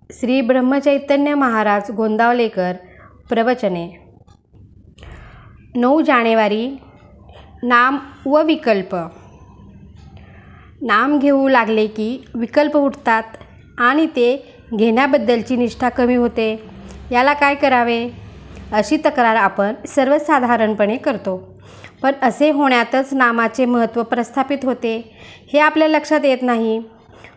श्री ब्रह्मचैतन्य महाराज गोंदावलेकर प्रवचने 9 जानेवारी नाम व विकल्प। नाम घेऊ लागले की विकल्प उठतात आणि ते घेण्याबद्दलची निष्ठा कमी होते। याला काय करावे अशी तक्रार आपण सर्वसाधारणपणे करतो, पण असे होण्यातच नामाचे महत्त्व प्रस्थापित होते हे आपल्या लक्षात येत नाही।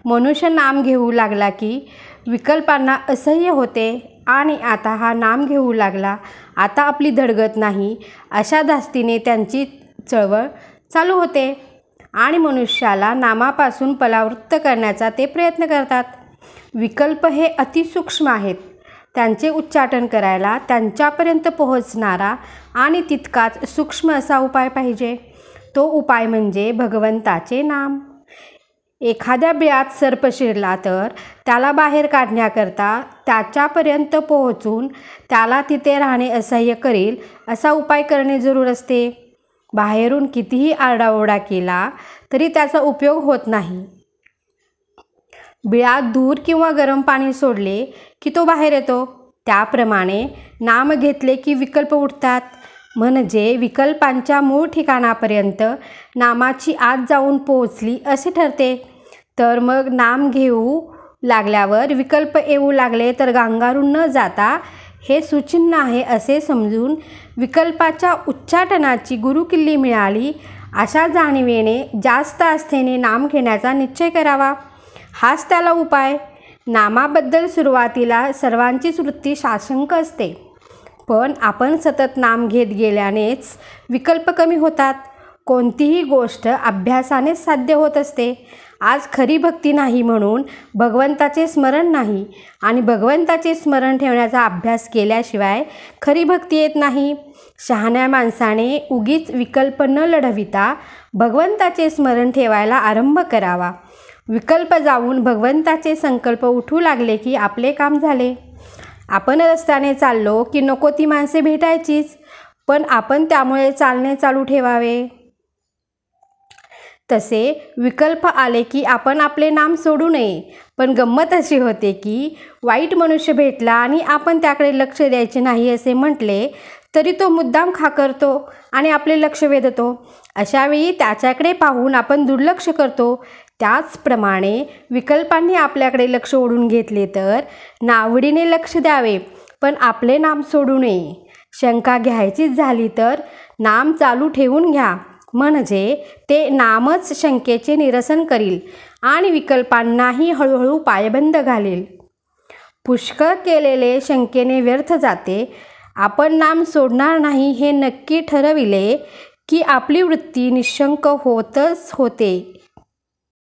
मनुष्य नाम घेऊ लागला की विकल्पांना असह्य होते आणि आता हा नाम घेऊ लागला, आता आपली धडगत नाही अशा धास्तीने त्यांची चळवळ चालू होते आणि मनुष्याला नामापासून परावृत्त करण्याचा ते प्रयत्न करतात। विकल्प हे अतिसूक्ष्म आहेत, त्यांचे उच्चाटन करायला त्यांच्यापर्यंत पोहोचणारा आणि तितकाच सूक्ष्म असा उपाय पाहिजे। तो उपाय म्हणजे भगवंताचे नाम। एखाद्या बिळात सर्प शिरला तर त्याला बाहेर काढण्याकरता त्याच्यापर्यंत पोहोचून त्याला तिथे राहणे असह्य करेल असा उपाय करणे जरूर असते। बाहेरून कितीही आरडाओरडा केला तरी त्याचा उपयोग होत नाही। बिळात धूर किंवा गरम पाणी सोडले की तो बाहेर येतो, त्याप्रमाणे नाम घेतले की विकल्प उठतात, म्हणजे विकल्पांच्या मूळ ठिकाणापर्यंत नामाची आत जाऊन पोहोचली असे ठरते। तर मग नाम घेऊ लागल्यावर विकल्प येऊ लागले तर गांगारून न जाता हे सुचिन्ह आहे असे समजून विकल्पाच्या उच्चाटनाची गुरुकिल्ली मिळाली अशा जाणीवेने जास्त आस्थेने नाम घेण्याचा निश्चय करावा। हाच त्याला उपाय। नामाबद्दल सुरुवातीला सर्वांचीच वृत्ती साशंक असते, पण आपण सतत नाम घेत गेल्यानेच विकल्प कमी होतात। कोणतीही गोष्ट अभ्यासानेच साध्य होत असते। आज खरी भक्ती नाही म्हणून भगवंताचे स्मरण नाही आणि भगवंताचे स्मरण ठेवण्याचा अभ्यास केल्याशिवाय खरी भक्ती येत नाही। शहाण्या माणसाने उगीच विकल्प न लढविता भगवंताचे स्मरण ठेवायला आरंभ करावा। विकल्प जाऊन भगवंताचे संकल्प उठू लागले की आपले काम झाले। आपण रस्त्याने चाललो की नको ती माणसे भेटायचीच, पण आपण त्यामुळे चालणे चालू ठेवावे। तसे विकल्प आले की आपण आपले नाम सोडू नये, पण गंमत अशी होते की वाईट मनुष्य भेटला आणि आपण त्याकडे लक्ष द्यायचे नाही असे म्हटले तरी तो मुद्दाम खाकरतो आणि आपले लक्ष वेधतो। अशावेळी त्याच्याकडे पाहून आपण दुर्लक्ष करतो। त्याचप्रमाणे विकल्पांनी आपल्याकडे लक्ष ओढून घेतले तर नावडीने लक्ष द्यावे, पण आपले नाम सोडू नये। शंका घ्यायचीच झाली तर नाम चालू ठेवून घ्या, म्हणजे ते नामच शंकेचे निरसन करील आणि विकल्पांनाही हळूहळू पायबंद घालेल। पुष्कळ केलेले शंकेने व्यर्थ जाते। आपण नाम सोडणार नाही हे नक्की ठरविले की आपली वृत्ती निशंक होतच होते।